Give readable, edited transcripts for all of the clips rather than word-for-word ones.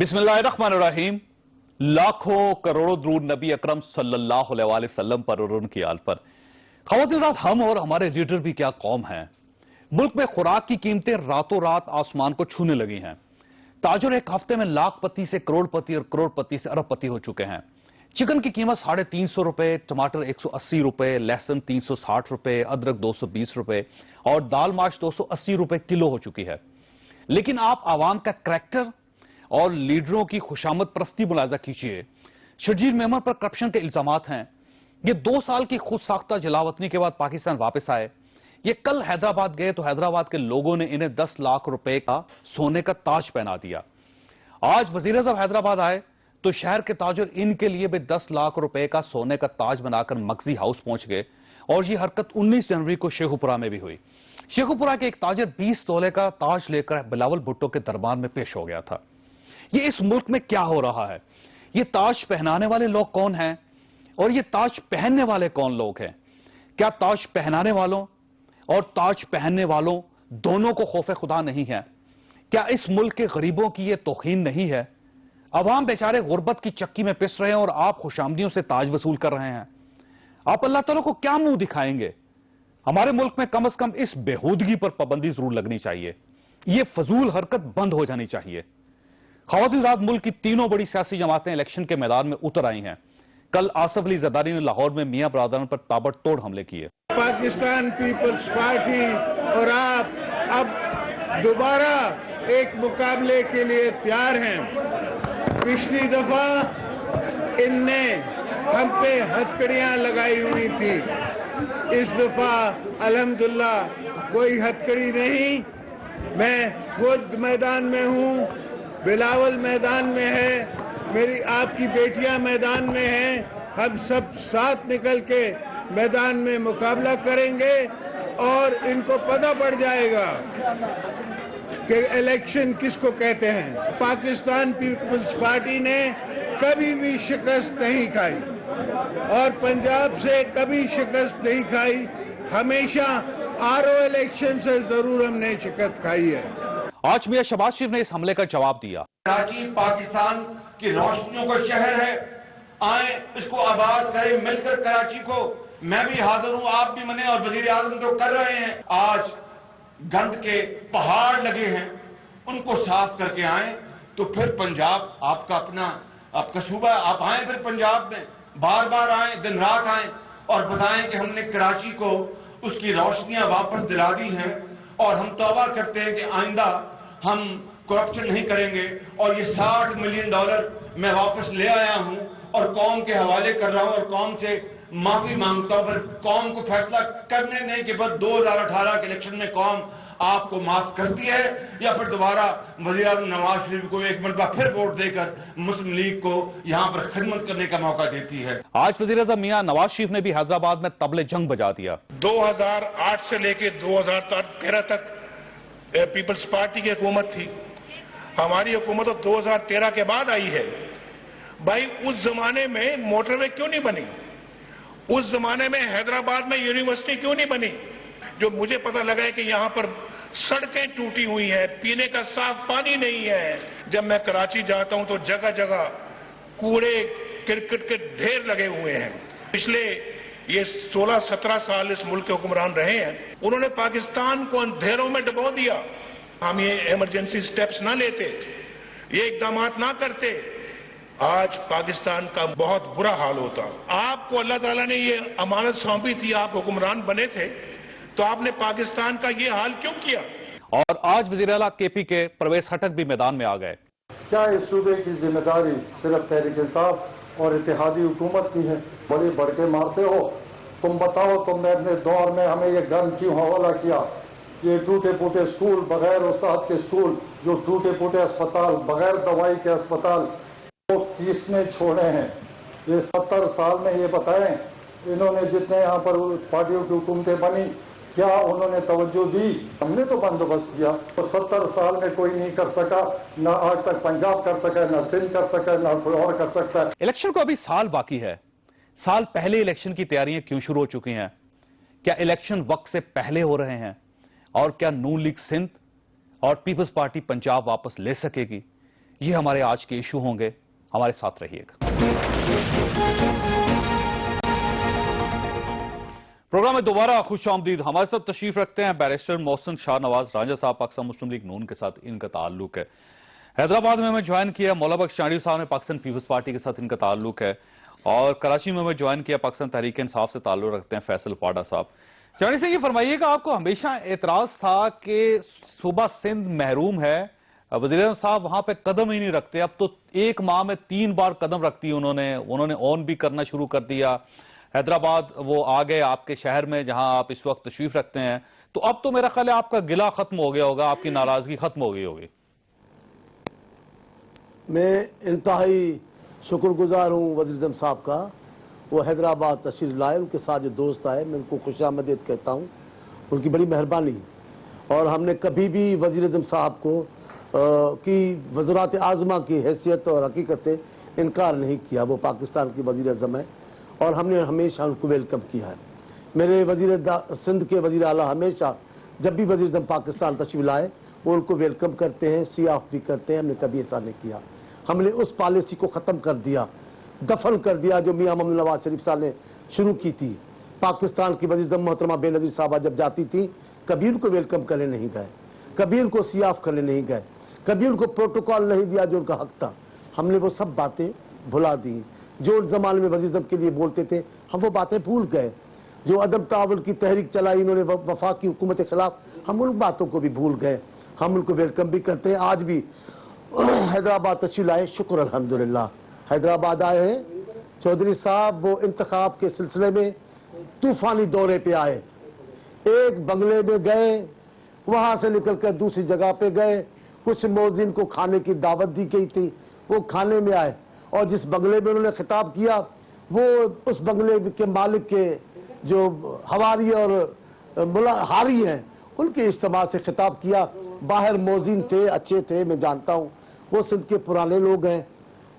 बिस्मिल्लाहिर्रहमानिर्रहीम। लाखों करोड़ों दुरूद नबी अकरम सल्लल्लाहु अलैहि वसल्लम पर और उनकी आल पर। ख़वातीन, हम और हमारे लीडर भी क्या कौम है। मुल्क में खुराक की कीमतें रातों रात आसमान को छूने लगी हैं। ताजुर एक हफ्ते में लाखपति से करोड़पति और करोड़पति से अरबपति हो चुके हैं। चिकन की कीमत 350 रुपए, टमाटर 180 रुपए, लहसुन 360 रुपए, अदरक 220 रुपए और दाल माश 280 रुपए किलो हो चुकी है। लेकिन आप आवाम का करैक्टर और लीडरों की खुशामद परस्ती मुलाजा कीजिए। शर्जील मेमन पर करप्शन के इल्जामात हैं। ये 2 साल की खुद साख्ता जलावतनी के बाद पाकिस्तान वापस आए। ये कल हैदराबाद गए तो हैदराबाद के लोगों ने इन्हें 10 लाख रुपए का सोने का ताज पहना दिया। आज वजीर आज़म हैदराबाद आए तो शहर के ताजर इनके लिए भी 10 लाख रुपए का सोने का ताज बनाकर मगजी हाउस पहुंच गए। और ये हरकत 19 जनवरी को शेखुपुरा में भी हुई। शेखुपुरा के एक ताजर 20 तोले का ताज लेकर बिलावल भुट्टो के दरबार में पेश हो गया था। ये इस मुल्क में क्या हो रहा है? ये ताज पहनाने वाले लोग कौन हैं और ये ताज पहनने वाले कौन लोग हैं? क्या ताज पहनाने वालों और ताज पहनने वालों दोनों को खौफ खुदा नहीं है? क्या इस मुल्क के गरीबों की ये तौहीन नहीं है? अवाम बेचारे गुर्बत की चक्की में पिस रहे हैं और आप खुशामदियों से ताज वसूल कर रहे हैं। आप अल्लाह ताला को क्या मुंह दिखाएंगे? हमारे मुल्क में कम से कम इस बेहूदगी पर पाबंदी जरूर लगनी चाहिए। यह फजूल हरकत बंद हो जानी चाहिए। ख़वातीन रात मुल्क की तीनों बड़ी सियासी जमातें इलेक्शन के मैदान में उतर आई हैं। कल आसफ अली जरदारी ने लाहौर में मियां बरादरान पर ताबड़तोड़ हमले किए। पाकिस्तान पीपल्स पार्टी और आप अब दोबारा एक मुकाबले के लिए तैयार हैं। पिछली दफा इनने हम पे हथकड़ियां लगाई हुई थी। इस दफा अल्हम्दुलिल्लाह कोई हथकड़ी नहीं। मैं खुद मैदान में हूं, बिलावल मैदान में है, मेरी आपकी बेटियां मैदान में हैं। हम सब साथ निकल के मैदान में मुकाबला करेंगे और इनको पता पड़ जाएगा कि इलेक्शन किसको कहते हैं। पाकिस्तान पीपल्स पार्टी ने कभी भी शिकस्त नहीं खाई और पंजाब से कभी शिकस्त नहीं खाई। हमेशा आरओ इलेक्शन से जरूर हमने शिकस्त खाई है। आज मियां शहबाज शरीफ ने इस हमले का जवाब दिया। कराची पाकिस्तान की रोशनियों का शहर है। आए इसको आबाद करें मिलकर कराची को। मैं भी हाजिर हूं, आप भी मने और वजीर आजम तो कर रहे हैं। आज गंद के पहाड़ लगे हैं, उनको साफ करके आए तो फिर पंजाब आपका अपना आपका सूबा। आप आए फिर पंजाब में बार बार आए, दिन रात आए और बताएं कि हमने कराची को उसकी रोशनियां वापस दिला दी हैं और हम तौबा करते हैं कि आइंदा हम करप्शन नहीं करेंगे। और ये $60 मिलियन मैं वापस ले आया हूं और कौम के हवाले कर रहा हूं और कौम से माफी मांगता हूं। पर कौम को फैसला करने दें कि बस 2018 के इलेक्शन में कौम आपको माफ करती है या फिर दोबारा वज़ीर आज़म नवाज शरीफ को एक मरतबा फिर वोट देकर मुस्लिम लीग को यहां पर खिदमत करने का मौका देती है। आज वज़ीर आज़म मियां नवाज शरीफ ने भी हैदराबाद में तबले जंग बजा दिया। 2008 से लेकर 2013 तक पीपल्स पार्टी की हुकूमत थी। हमारी हुकूमत तो 2013 के बाद आई है। भाई उस जमाने में मोटरवे क्यों नहीं बनी? उस जमाने में हैदराबाद में यूनिवर्सिटी क्यों नहीं बनी? जो मुझे पता लगा है कि यहाँ पर सड़कें टूटी हुई हैं, पीने का साफ पानी नहीं है। जब मैं कराची जाता हूं तो जगह जगह कूड़े क्रिकेट के ढेर लगे हुए हैं। पिछले ये 16-17 साल इस मुल्क के हुक्मरान रहे हैं, उन्होंने पाकिस्तान को अंधेरों में डुबो दिया। हम ये इमरजेंसी स्टेप्स ना लेते, ये इकदाम ना करते, आज पाकिस्तान का बहुत बुरा हाल होता। आपको अल्लाह ताला ने ये अमानत सौंपी थी, आप हुक्मरान बने थे, तो आपने पाकिस्तान का ये हाल क्यों किया? और आज वज़ीर आला केपी के परवेज खटक भी मैदान में आ गए। क्या इस सूबे की जिम्मेदारी सिर्फ तहरीक इंसाफ और इत्तेहादी हुकूमत की है? बड़े भड़के मारते हो। तुम बताओ, तुमने अपने दौर में हमें ये गन क्यों हवाला किया? ये टूटे फूटे स्कूल, बगैर उस्ताद के स्कूल, जो टूटे फूटे अस्पताल, बगैर दवाई के अस्पताल, वो किसने छोड़े हैं? ये 70 साल में ये बताएं, इन्होंने जितने यहाँ पर पार्टियों की हुकूमतें बनी, क्या उन्होंने तवज्जो दी? हमने तो बंदोबस्त किया। तो 70 साल में कोई नहीं कर सका, ना आज तक पंजाब कर सका, ना सिंध कर सका, ना कोई और कर सकता है। इलेक्शन को अभी साल बाकी है। साल पहले इलेक्शन की तैयारियां क्यों शुरू हो चुकी हैं? क्या इलेक्शन वक्त से पहले हो रहे हैं? और क्या नून लीग सिंध और पीपल्स पार्टी पंजाब वापस ले सकेगी? ये हमारे आज के इशू होंगे, हमारे साथ रहिएगा। प्रोग्राम में दोबारा खुश आमदीद। हमारे साथ तशरीफ रखते हैं बैरिस्टर मोहसिन शाह नवाज रांझा साहब, पाकिस्तान मुस्लिम लीग नून के साथ इनका ताल्लुक है। हैदराबाद में हमें ज्वाइन किया मौला बख्श चांडी साहब ने, पाकिस्तान पीपल्स पार्टी के साथ इनका ताल्लुक है। और कराची में हमें ज्वाइन किया पाकिस्तान तहरीक इंसाफ से ताल्लुक रखते हैं फैसल पाडा साहब। चांडी से ये फरमाइएगा, आपको हमेशा एतराज था कि सूबा सिंध महरूम है, वज़ीर साहब वहां पे कदम ही नहीं रखते। अब तो एक माह में 3 बार कदम रखती है उन्होंने ऑन भी करना शुरू कर दिया। हैदराबाद वो आ गए आपके शहर में जहां आप इस वक्त तशरीफ रखते हैं, तो अब तो मेरा ख्याल है आपका गिला खत्म हो गया होगा, आपकी नाराजगी खत्म हो गई होगी। मैं इंतहाई शुक्रगुजार हूँ वज़ीर आज़म साहब का, वो हैदराबाद तशरीफ लाए, उनके साथ जो दोस्त आए मैं उनको खुशामदीद कहता हूँ, उनकी बड़ी मेहरबानी। और हमने कभी भी वज़ीर आज़म साहब को की वज़रात आज़मा की हैसियत और हकीकत से इनकार नहीं किया। वो पाकिस्तान की वज़ीर आज़म है और हमने हमेशा उनको वेलकम किया है। मेरे सिंध के वज़ीर आला हमेशा जब भी वज़ीर आज़म पाकिस्तान तशरीफ लाए वो उनको वेलकम करते हैं, सियाफ भी करते हैं। हमने कभी ऐसा नहीं किया। हमने उस पॉलिसी को ख़त्म कर दिया, दफन कर दिया जो मियां मोहम्मद नवाज शरीफ साहब ने शुरू की थी। पाकिस्तान की वज़ीर आज़म मोहतरमा बेनज़ीर साहबा जब जाती थी कभी उनको वेलकम करने नहीं गए, कभी उनको सियाफ करने नहीं गए, कभी उनको प्रोटोकॉल नहीं दिया जो उनका हक था। हमने वो सब बातें भुला दी जो उस जमाने में वज़ीर आज़म के लिए बोलते थे, हम वो बातें भूल गए। जो अदम तावुन की तहरीक चलाई इन्होंने वफाकी हुकूमत के खिलाफ, हम उन बातों को भी भूल गए। हम उनको वेलकम भी करते हैं। आज भी हैदराबाद तशरीफ लाए, शुक्र अल्हम्दुलिल्लाह हैदराबाद आए हैं। चौधरी साहब वो इंतखाब के सिलसिले में तूफानी दौरे पे आए, एक बंगले में गए, वहां से निकल कर दूसरी जगह पे गए। कुछ मौज़िन को खाने की दावत दी गई थी, वो खाने में आए और जिस बंगले में उन्होंने खिताब किया वो उस बंगले के मालिक के जो हवारी और हारी हैं उनके इज्तिमा से खिताब किया। बाहर मौज़िन थे, अच्छे थे, मैं जानता हूँ, वो सिंध के पुराने लोग हैं,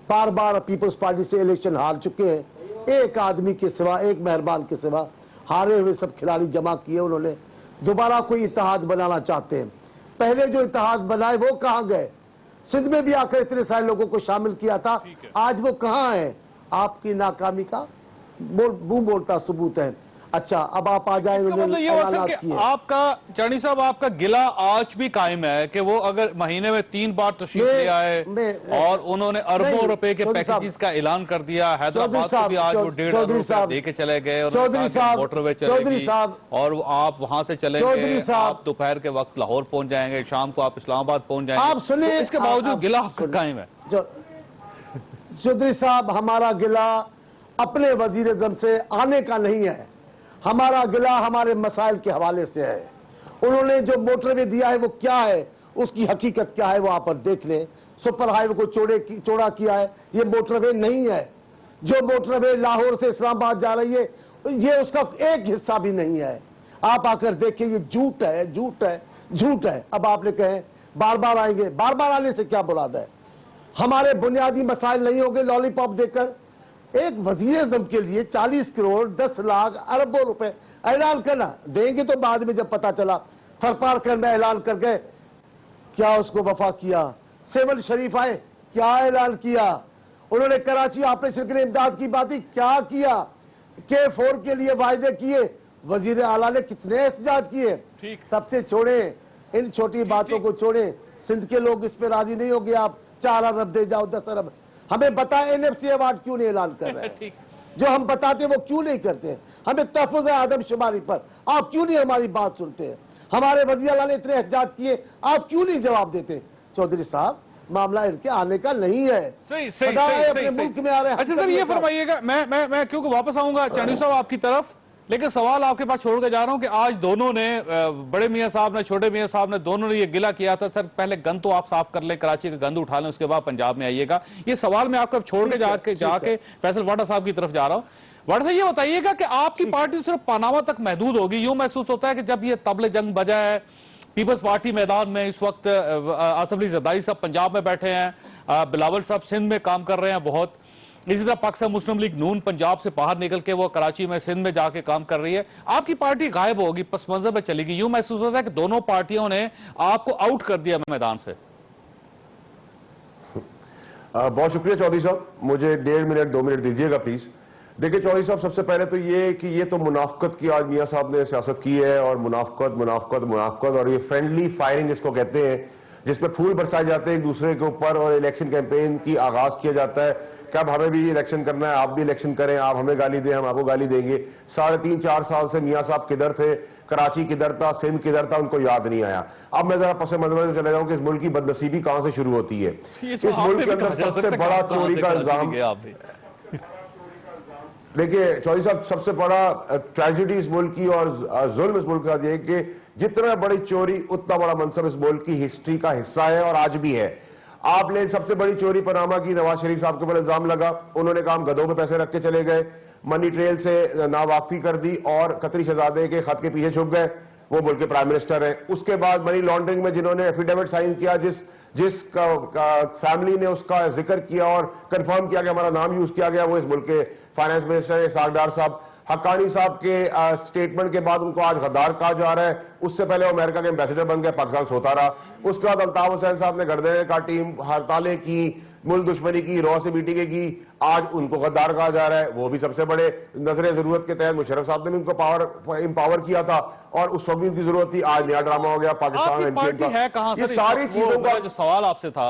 बार बार पीपल्स पार्टी से इलेक्शन हार चुके हैं। एक आदमी के सिवा, एक मेहरबान के सिवा हारे हुए सब खिलाड़ी जमा किए उन्होंने। दोबारा कोई इत्तेहाद बनाना चाहते हैं। पहले जो इत्तेहाद बनाए वो कहाँ गए? सिंध में भी आकर इतने सारे लोगों को शामिल किया था, आज वो कहाँ है? आपकी नाकामी का मुंह बोलता सबूत है। अच्छा, अब आप आ जाए। मतलब ये आपका चांडी साहब, आपका गिला आज भी कायम है कि वो अगर महीने में 3 बार तशरीफ ले आए और उन्होंने अरबों रुपए के पैकेजेस का ऐलान कर दिया। हैदराबाद को भी आज वो 1.5 अरब रुपए दे के चले गए और मोटरवे चलेगी और आप वहां से चलेंगे, आप दोपहर के वक्त लाहौर पहुंच जाएंगे, शाम को आप इस्लामाबाद पहुंच जाएंगे। आप सुनिए, इसके बावजूद गिला आपका कायम है। चौधरी साहब, हमारा गिला अपने वजीर आज़म से आने का नहीं है, हमारा गिला हमारे मसाइल के हवाले से है। उन्होंने जो मोटरवे दिया है वो क्या है, उसकी हकीकत क्या है वो आप पर देख लें। सुपर हाईवे को चौड़ा किया है, ये मोटरवे नहीं है। जो मोटरवे लाहौर से इस्लामाबाद जा रही है ये उसका एक हिस्सा भी नहीं है। आप आकर देखिए, ये झूठ है, झूठ है, झूठ है। अब आपने कहे बार बार आएंगे, बार बार आने से क्या मुराद है? हमारे बुनियादी मसाइल नहीं होंगे लॉलीपॉप देकर। एक वजीर आज़म के लिए 40 करोड़ 10 लाख अरबों रुपए ऐलान करना, देंगे तो बाद में जब पता चला थरपार कर में ऐलान कर गए, क्या उसको वफा किया? सेवन शरीफ आए, क्या ऐलान किया? उन्होंने कराची ऑपरेशन के लिए इमदाद की बात, क्या किया? K4 के लिए वायदे किए, वजीर आला ने कितने एहतजाज किए? सबसे छोड़े, इन छोटी बातों को छोड़े। सिंध के लोग इस पे राजी नहीं होंगे। आप 4 अरब दे जाओ, 10 अरब, हमें बताएं NFC अवार्ड क्यों नहीं ऐलान कर रहे हैं? जो हम बताते वो क्यों नहीं करते हैं? हमें तहफ़्फ़ुज़ आदमशुमारी पर आप क्यों नहीं हमारी बात सुनते हैं? हमारे वज़ीर आला ने इतने एहतजाज किए, आप क्यों नहीं जवाब देते? चौधरी साहब, मामला इनके आने का नहीं है। सही अपने मुल्क में आ रहे हैं। अच्छा सर, ये फरमाइएगा, मैं क्योंकि वापस आऊंगा चांडी साहब आपकी तरफ, लेकिन सवाल आपके पास छोड़ के जा रहा हूं कि आज दोनों ने, बड़े मियां साहब ने, छोटे मियां साहब ने, दोनों ने ये गिला किया था सर पहले गंद तो आप साफ कर ले, कराची का गंद उठा लें, उसके बाद पंजाब में आइएगा। ये सवाल मैं आपको छोड़ के जाके फैसल वाडा साहब की तरफ जा रहा हूं। वाडा साहब, ये बताइएगा कि आपकी पार्टी सिर्फ पनामा तक महदूद होगी? यूं महसूस होता है कि जब ये तबले जंग बजा है, पीपल्स पार्टी मैदान में इस वक्त आसिफ अली जरदारी साहब पंजाब में बैठे हैं, बिलावल साहब सिंध में काम कर रहे हैं बहुत, इसी तरह पाकिस्तान मुस्लिम लीग नून पंजाब से बाहर निकल के वो कराची में, सिंध में जाके काम कर रही है। आपकी पार्टी गायब होगी, पस मंजर में चलेगी। यूं महसूस होता है कि दोनों पार्टियों ने आपको आउट कर दिया मैदान से। बहुत शुक्रिया चौधरी साहब, मुझे 1.5 मिनट 2 मिनट दीजिएगा प्लीज। देखिए चौधरी साहब, सबसे पहले तो ये कि ये तो मुनाफकत की आज मियां साहब ने सियासत की है, और मुनाफकत मुनाफकत मुनाफकत, और ये फ्रेंडली फायरिंग इसको कहते हैं, जिसमें फूल बरसाए जाते हैं एक दूसरे के ऊपर, और इलेक्शन कैंपेन की आगाज किया जाता है कि अब हमें भी इलेक्शन करना है, आप भी इलेक्शन करें, आप हमें गाली दें, हम आपको गाली देंगे। 3.5-4 साल से मियां साहब किधर थे, कराची किधर था, सिंध किधर था, उनको याद नहीं आया। अब मैं जरा पसे मंजर में चले जाऊं कि इस मुल्क की बदनसीबी कहां से शुरू होती है। इस मुल्क के अंदर सबसे बड़ा चोरी का इल्जाम, देखिए चौधरी साहब, सबसे बड़ा ट्रेजेडी इस मुल्क की और जुल्म इस मुल्क का ये कि जितना बड़ी चोरी उतना बड़ा मनसब इस मुल्क की हिस्ट्री का हिस्सा है और आज भी है। आप ले सबसे बड़ी चोरी पनामा की, नवाज शरीफ साहब के ऊपर इल्जाम लगा, उन्होंने कहा हम गधों पे पैसे रख के चले गए, मनी ट्रेल से नावाकफी कर दी और कतरी शहजादे के खत के पीछे छुप गए, वो मुल्क के प्राइम मिनिस्टर हैं। उसके बाद मनी लॉन्ड्रिंग में जिन्होंने एफिडेविट साइन किया, जिस फैमिली ने उसका जिक्र किया और कंफर्म किया कि हमारा नाम यूज किया गया, वो इस मुल्क के फाइनेंस मिनिस्टर है इसाक डार साहब। हक्कानी साहब के स्टेटमेंट के बाद उनको आज गद्दार कहा जा रहा है, उससे पहले वो अमेरिका के एम्बेसडर बन गए, पाकिस्तान सोता रहा। उसके बाद अल्ताफ हुसैन साहब ने गर्दे काटी, हड़तालें की, मुल्क दुश्मनी की, रॉ से बीटी की, आज उनको गद्दार कहा जा रहा है। वो भी सबसे बड़े नजर जरूरत के तहत मुशर्रफ साहब ने भी उनको एम्पावर किया था और उस वक्त भी उनकी जरूरत थी। आज नया ड्रामा हो गया पाकिस्तान है। ये सारी चीजों का जो सवाल आपसे था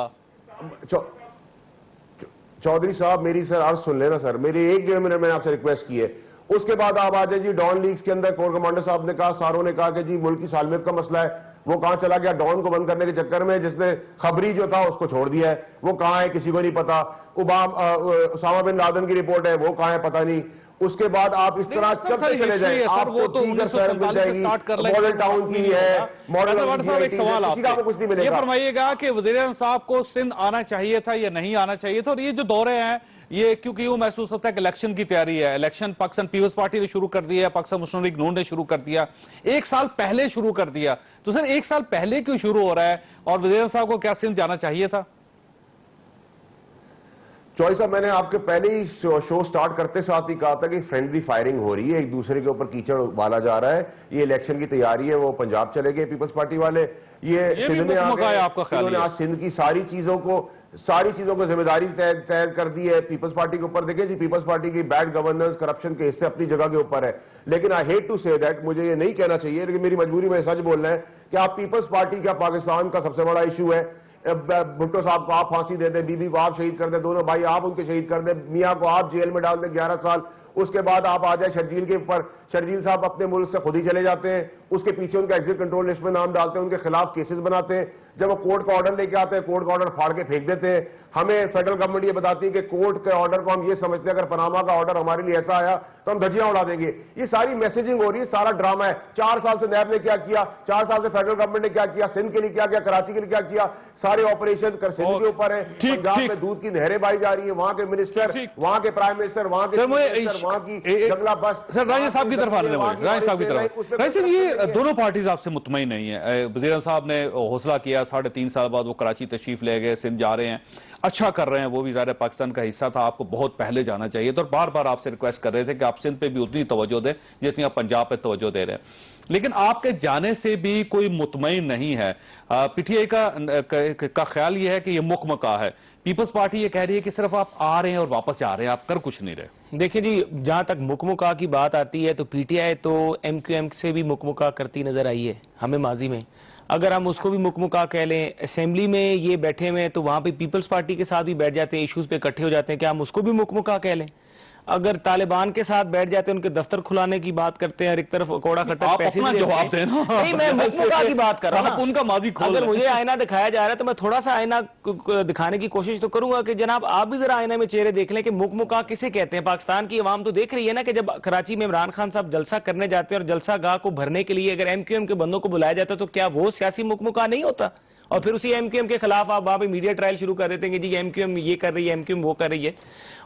चौधरी साहब, मेरी सर अर्ज सुन लेना सर, मेरी 1-1.5 मिनट मैंने आपसे रिक्वेस्ट की है। उसके बाद आप आ जाए जी डॉन लीग्स के अंदर, कोर कमांडर साहब ने कहा, सारों ने कहा कि जी मुल्क की सालमियत का मसला है, वो कहां चला गया? डॉन को बंद करने के चक्कर में जिसने खबरी जो था उसको छोड़ दिया है, वो कहां है किसी को नहीं पता। उसामा बिन लादेन की रिपोर्ट है, वो कहां है पता नहीं। उसके बाद आप इस तरह चलते चले जाए, आपको ठीक मॉडल टाउन की है, मॉडल साहब एक सवाल आपसे कुछ नहीं मिलेगा। ये फरमाइएगा कि वज़ीर-ए-आज़म साहब को सिंध आना चाहिए था या नहीं आना चाहिए था? और ये जो दौरे हैं ये क्योंकि यूं महसूस होता है कि इलेक्शन की तैयारी है, इलेक्शन पाकिस्तान पीपल्स पार्टी ने शुरू कर दिया, पाकिस्तान मुस्लिम लीग नून ने शुरू कर दिया, 1 साल पहले शुरू कर दिया, तो सर 1 साल पहले क्यों शुरू हो रहा है? और वज़ीर-ए-आज़म साहब को क्या सिंध जाना चाहिए था? चौधरी साहब, मैंने आपके पहले ही शो स्टार्ट करते साथ ही कहा था कि फ्रेंडली फायरिंग हो रही है, एक दूसरे के ऊपर कीचड़ उबाला जा रहा है, ये इलेक्शन की तैयारी है। वो पंजाब चले गए पीपल्स पार्टी वाले, ये सिंध में आ गए, इन्होंने आज सिंध की सारी चीजों को जिम्मेदारी तय कर दी है पीपल्स पार्टी के ऊपर। देखिए जी, पीपल्स पार्टी की बैड गवर्नेंस, करप्शन के हिस्से अपनी जगह के ऊपर है, लेकिन I hate to say that, मुझे ये नहीं कहना चाहिए लेकिन मेरी मजबूरी में सच बोलना है कि आप पीपल्स पार्टी का पाकिस्तान का सबसे बड़ा इशू है। भुट्टो साहब को आप फांसी दे दे, बीबी को आप शहीद कर दे, दोनों भाई आप उनके शहीद कर दे, मियां को आप जेल में डाल दे 11 साल। उसके बाद आप आ जाए शर्जील के ऊपर, शर्जील साहब अपने मुल्क से खुद ही चले जाते हैं, उसके पीछे उनका एग्जिट कंट्रोल लिस्ट में नाम डालते हैं, उनके खिलाफ केसेस बनाते हैं। जब वो कोर्ट का ऑर्डर लेके आते हैं, कोर्ट का ऑर्डर फाड़ के फेंक देते हैं। हमें फेडरल गवर्नमेंट ये बताती है कि कोर्ट के ऑर्डर को हम ये समझते हैं अगर पनामा का ऑर्डर हमारे लिए ऐसा आया तो हम धज्जियां उड़ा देंगे। ये सारी मैसेजिंग हो रही है, सारा ड्रामा है। 4 साल से नैब ने क्या किया, 4 साल से फेडरल गवर्नमेंट ने क्या किया, सिंध के लिए क्या किया, कराची के लिए क्या किया, सारे ऑपरेशन कर सिंध के ऊपर है। पंजाब में दूध की नहरें बहाई जा रही है, वहां के मिनिस्टर, वहां के प्राइम मिनिस्टर, वहां के वहां की जंगला बस। सर राजा साहब की तरफ आने राजा साहब की तरफ, वैसे ये दोनों पार्टीज आपसे मुतमईन नहीं है। वज़ीर साहब ने हौसला किया, 3.5 साल बाद वो कराची तशरीफ ले गए, सिंध जा रहे हैं, अच्छा कर रहे हैं, वो भी ज़ाहिर पाकिस्तान का हिस्सा था, आपको बहुत पहले जाना चाहिए था। और बार बार आपसे रिक्वेस्ट कर रहे थे कि आप सिंध पे भी उतनी तवज्जो दें जितनी आप पंजाब पे तवज्जो दे रहे हैं, लेकिन आपके जाने से भी कोई मुतमईन नहीं है। पीटीआई का ख्याल ये है कि ये मुकमका है, पीपल्स पार्टी ये कह रही है कि सिर्फ आप आ रहे हैं और वापस जा रहे हैं, आप कर कुछ नहीं रहे। देखिए जी, जहां तक मुकमुका की बात आती है तो पीटीआई तो एमक्यूएम से भी मुकमुका करती नजर आई है हमें माजी में। अगर हम उसको भी मुकमुका कह लें, असेंबली में ये बैठे हुए हैं तो वहां पे पीपल्स पार्टी के साथ भी बैठ जाते हैं, इश्यूज पे इकट्ठे हो जाते हैं, क्या हम उसको भी मुकमुका कह लें? अगर तालिबान के साथ बैठ जाते हैं, उनके दफ्तर खुलाने की बात करते हैं, एक तरफ कोड़ा खट्टा पैसे जवाब देना। नहीं, मैं मुकमुका की बात कर रहा हूं, उनका माजी खोल। अगर मुझे आईना दिखाया जा रहा है तो मैं थोड़ा सा आईना दिखाने की कोशिश तो करूंगा कि जनाब आप भी जरा आईना में चेहरे देख लें कि मुकमुका किसे कहते हैं। पाकिस्तान की अवाम तो देख रही है ना कि जब कराची में इमरान खान साहब जलसा करने जाते हैं और जलसा गाह को भरने के लिए अगर एमक्यूएम के बंदों को बुलाया जाता तो क्या वो सियासी मुकमुका नहीं होता? और फिर उसी एमक्यूएम के खिलाफ आप वहां पे मीडिया ट्रायल शुरू कर देते हैं कि जी एमक्यूएम ये कर रही है, एमक्यूएम वो कर रही है।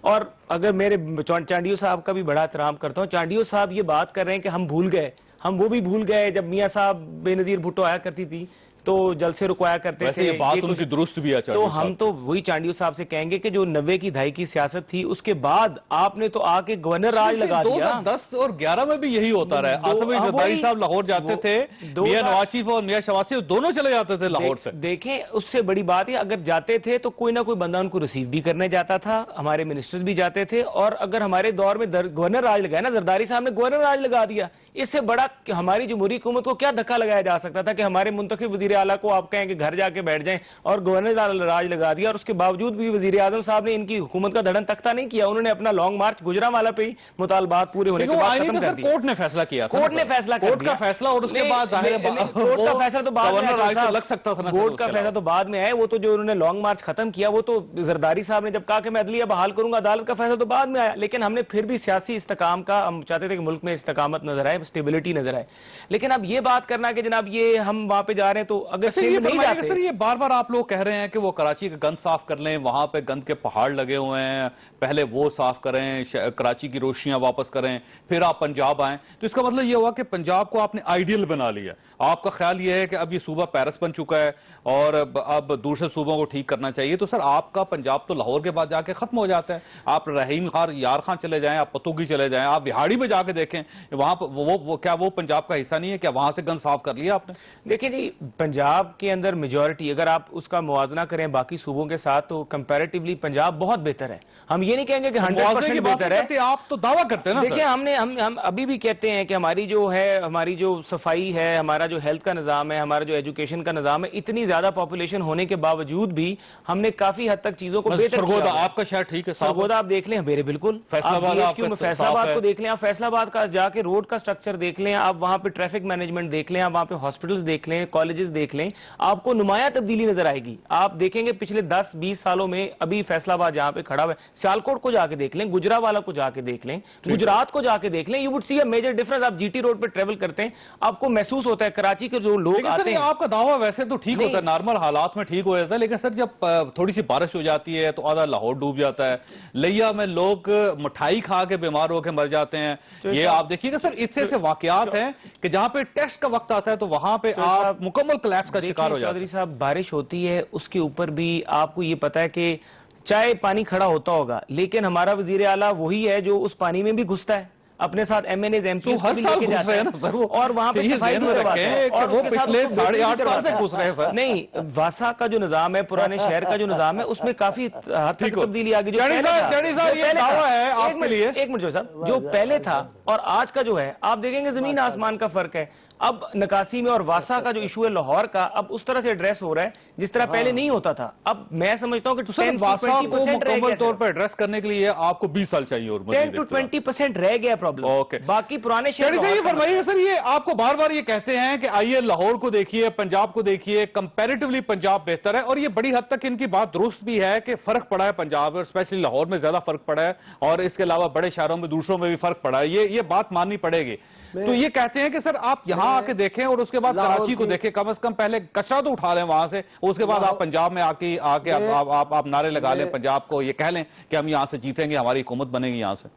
और अगर मेरे चांडियो साहब का भी बड़ा एहतराम करता हूं, चांडियो साहब ये बात कर रहे हैं कि हम भूल गए, हम वो भी भूल गए जब मियां साहब बेनजीर भुट्टो आया करती थी तो जलसे रुकवाया करते वैसे थे। ये बात कुछ- उनकी दुरुस्त भी है तो चांडिल हम साहब। तो वही चांडियो साहब से कहेंगे कि जो 90 की दहाई की सियासत थी उसके बाद आपने तो आके गवर्नर राज लगा दिया। 2010 और 11 में भी यही होता रहा। आसिफ अली जरदारी वही- साहब लाहौर जाते थे, मियां नवाज शरीफ और मियां शहबाज शरीफ दोनों चले जाते थे लाहौर से। देखें, उससे बड़ी बात है अगर जाते थे तो कोई ना कोई बंदा उनको रिसीव भी करने जाता था, हमारे मिनिस्टर्स भी जाते थे। और अगर हमारे दौर में गवर्नर राज लगाया ना, जरदारी साहब ने गवर्नर राज लगा दिया, इससे बड़ा हमारी जमहूरी हुकूमत को क्या धक्का लगाया जा सकता था कि हमारे मुंतखब वजीर आला को आप कहें कि घर जाके बैठ जाएं, और गवर्नर राज लगा दिया। और उसके बावजूद भी वजीर आजम साहब ने इनकी हुकूमत का धड़न तख्ता नहीं किया, उन्होंने अपना लॉन्ग मार्च गुजरांवाला पे ही मुतालबात पूरे होने के बाद खत्म कर दिया। कोर्ट ने फैसला किया था, कोर्ट ने फैसला कर कोर्ट दिया। का फैसला, और उसके नहीं, बाद जाहिर है नहीं, कोर्ट का फैसला तो बाद में गवर्नर आया राज साहब। लग सकता था ना। कोर्ट का फैसला तो बाद में आया, वो तो जो उन्होंने लॉन्ग मार्च खत्म किया वो तो जरदारी साहब ने जब कहा कि मैं अदलिया बहाल करूंगा, अदालत का फैसला तो बाद में आया। लेकिन हमने फिर भी सियासी इस्तेकाम का, हम चाहते थे कि मुल्क में इस्तेकामत नजर आए, स्टेबिलिटी नजर आए। लेकिन अब ये बात करना कि जनाब ये हम वहां पे जा रहे हैं, तो अगर सर सिंध ये नहीं फरमाइए जाते। सर, ये बार बार आप लोग कह रहे हैं कि वो कराची का गंद साफ कर लें, वहां पे गंद के पहाड़ लगे हुए हैं, पहले वो साफ करें, कराची की रोशनियां वापस करें, फिर आप पंजाब आए। तो इसका मतलब ये हुआ कि पंजाब को आपने आइडियल बना लिया। आपका ख्याल ये है कि अब ये सूबा पेरिस बन चुका है और अब दूसरे सूबों को ठीक करना चाहिए। तो सर आपका पंजाब तो लाहौर के बाद जाके खत्म हो जाता है। आप रहीम खान यार खान चले जाएं, आप पतुगी चले जाएं, आप विहाड़ी में जाके देखें, वहां पर वो क्या वो पंजाब का हिस्सा नहीं है क्या? वहां से गंद साफ कर लिया आपने? देखिए जी, पंजाब के अंदर मेजॉरिटी अगर आप उसका मुआवजा करें बाकी सूबों के साथ तो कंपैरेटिवली पंजाब बहुत बेहतर है। हम ये नहीं कहेंगे कि 100% बेहतर है, आप तो दावा करते हैं ना। देखिए हम अभी भी कहते हैं कि हमारी जो है, हमारी जो सफाई है, हमारा जो हेल्थ का निजाम है, हमारा जो एजुकेशन का निजाम है, इतनी ज्यादा पॉपुलेशन होने के बावजूद भी हमने काफी हद तक चीजों को बेहतर किया। सरगोदा आपका शहर ठीक है, सरगोदा आप देख लें, मेरे बिल्कुल। फैसलाबाद आप BHQ में फैसलाबाद को देख लें, आप फैसलाबाद का जाके रोड का स्ट्रक्चर देख लें, आप वहां पे ट्रैफिक मैनेजमेंट देख लें, आप वहां पे हॉस्पिटल्स देख लें, कॉलेजेस देख लें, आपको नुमाया तब्दीली नजर आएगी। आप देखेंगे पिछले 10-20 सालों में अभी फैसलाबाद जहां पे खड़ा हुआ है, सियालकोट को जाके देख लें, गुजरावाला को जाके देख लें, गुजरात को जाके देख लें, you would see a major difference. आप जीटी रोड पे ट्रेवल करते हैं, आपको महसूस होता है कराची के जो लोग आते हैं। आपका दावा वैसे तो ठीक होता है, नॉर्मल हालात में ठीक हो जाता है, लेकिन सर जब थोड़ी सी बारिश हो जाती है तो आधा लाहौर डूब जाता है। लिया में लोग मिठाई खा के बीमार होकर मर जाते हैं। ये आप देखिएगा सर, इससे से वाकयात हैं कि जहां पे टेस्ट का वक्त आता है तो वहां पे आप मुकम्मल कोलैप्स का शिकार हो जाते हैं। चौधरी साहब, बारिश होती है उसके ऊपर भी आपको ये पता है कि चाहे पानी खड़ा होता होगा, लेकिन हमारा वजीर आला वही है जो उस पानी में भी घुसता है, अपने साथ MNAs MPs हर साल घुस रहे हैं ना सर वो, और वहां पे सफाई भी करवाते हैं, और वो उसके साथ पिछले उसको 8.5 साल से घुस रहे हैं सर। नहीं, वासा का जो निजाम है, पुराने शहर का जो निजाम है, उसमें काफी हद तक तब्दीली आ गई। जो पहले था, ये दावा है आपके लिए। एक मिनट साहब, जो पहले था और आज का जो है, आप देखेंगे जमीन आसमान का फर्क है। अब नकासी में और वासा का जो इशू है लाहौर का, अब उस तरह से एड्रेस हो रहा है जिस तरह पहले नहीं होता था। अब मैं समझता हूं कि 10 वासा to को 20% रह मुकम्मल गया, तौर पर एड्रेस करने के लिए आपको 20 साल चाहिए और 10 to 20% रह गया प्रॉब्लम। ओके, बाकी पुराने शहर ये फरमाइए सर, ये आपको बार बार ये कहते हैं कि आइए लाहौर को देखिए, पंजाब को देखिए, कंपैरेटिवली पंजाब बेहतर है, और ये बड़ी हद तक इनकी बात दुरुस्त भी है कि फर्क पड़ा है पंजाब और स्पेशली लाहौर में ज्यादा फर्क पड़ा है, और इसके अलावा बड़े शहरों में दूसरों में भी फर्क पड़ा है। ये बात माननी पड़ेगी। तो ये कहते हैं कि सर आप यहां आके देखें और उसके बाद कराची को देखें, कम से कम पहले कचरा तो उठा लें वहां से, उसके बाद आप पंजाब में आके आप नारे लगा लें पंजाब को, ये कह लें कि हम यहां से जीतेंगे, हमारी हुकूमत बनेगी यहां से।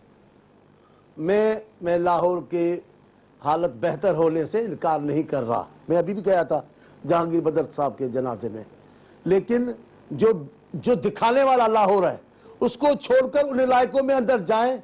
मैं लाहौर के हालत बेहतर होने से इनकार नहीं कर रहा। मैं अभी भी गया था जहांगीर बदर साहब के जनाजे में, लेकिन जो दिखाने वाला लाहौर है उसको छोड़कर उन इलाकों में अंदर जाएं।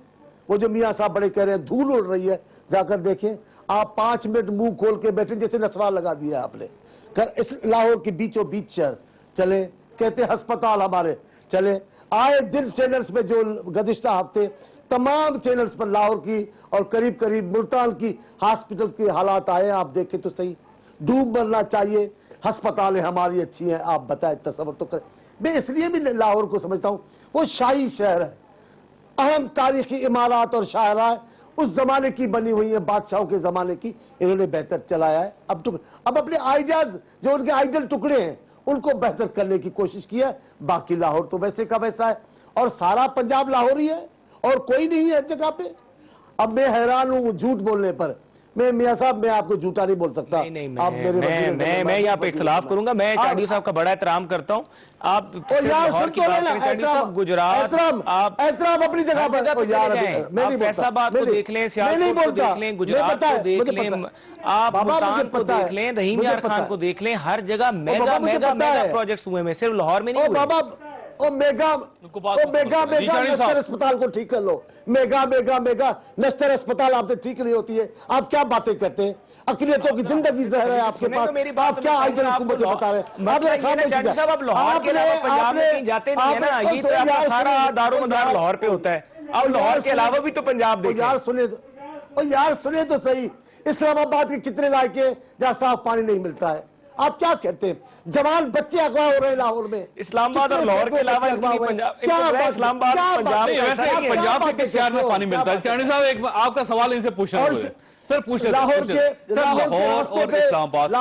वो जो मियाँ साहब बड़े कह रहे हैं धूल उड़ रही है, जाकर देखें। आप 5 मिनट मुंह खोल के बैठे जैसे नस्वा लगा दिया आपने। कर इस लाहौर के बीचों बीच शहर चले, कहते अस्पताल हमारे चले, आए दिन चैनल्स में जो गुज़िश्ता हफ्ते तमाम चैनल्स पर लाहौर की और करीब करीब मुल्तान की हॉस्पिटल के हालात आए, आप देखें तो सही। डूब मरना चाहिए, अस्पतालें हमारी अच्छी हैं, आप बताएं, तसव्वुर तो करें। मैं इसलिए भी लाहौर को समझता हूँ वो शाही शहर है, अहम तारीखी इमारत और शाहराह उस जमाने की बनी हुई है, बादशाहों के जमाने की, इन्होंने बेहतर चलाया है। अब अपने आइडियाज जो उनके आइडियल टुकड़े हैं उनको बेहतर करने की कोशिश की है। बाकी लाहौर तो वैसे का वैसा है, और सारा पंजाब लाहौर ही है और कोई नहीं है जगह पे। अब मैं हैरान हूं झूठ बोलने पर। मैं मियां साहब मैं आपको झूठा नहीं बोल सकता। नहीं, आप मेरे मैं यहाँ पे इख्तिलाफ करूंगा। मैं चांडी साहब का बड़ा एहतराम करता हूँ। आप लाहौर की बात करें, चांडी साहब गुजरात, आप अपनी जगह पर फैसलाबाद को देख लें, सियालकोट को देख लें, गुजरात को देख लें, आप मुल्तान को देख लें, रहीम यार खान को देख लें, हर जगह मेगा मेगा मेगा प्रोजेक्ट्स हुए हैं, सिर्फ लाहौर में नहीं हुए। मेगा नश्तर अस्पताल को ठीक कर लो। मेगा नश्तर अस्पताल आपसे ठीक नहीं होती है। आप क्या बातें करते हैं? अक़लियतों की जिंदगी जहर है आपके पास। आप क्या आइजन हुकूमत बता रहे हैं? साहब आप लाहौर के अलावा पंजाब में कहीं जाते नहीं है ना, ये तो आपका सारा दारोमदार लाहौर पे होता है। आप लाहौर के अलावा भी तो पंजाब देखो। यार सुने तो सही, इस्लामाबाद के कितने इलाके हैं जहाँ साफ पानी नहीं मिलता है? आप क्या कहते हैं? जवान बच्चे अगवा हो रहे हैं लाहौर में। इस्लामाबाद और लाहौर के अलावा इस्लामाबाद पंजाब, वैसे पंजाब के किस शहर में पानी मिलता है? चांडी साहब एक आपका सवाल इनसे पूछना है सर, पूछे लाहौर और इस्लामाबाद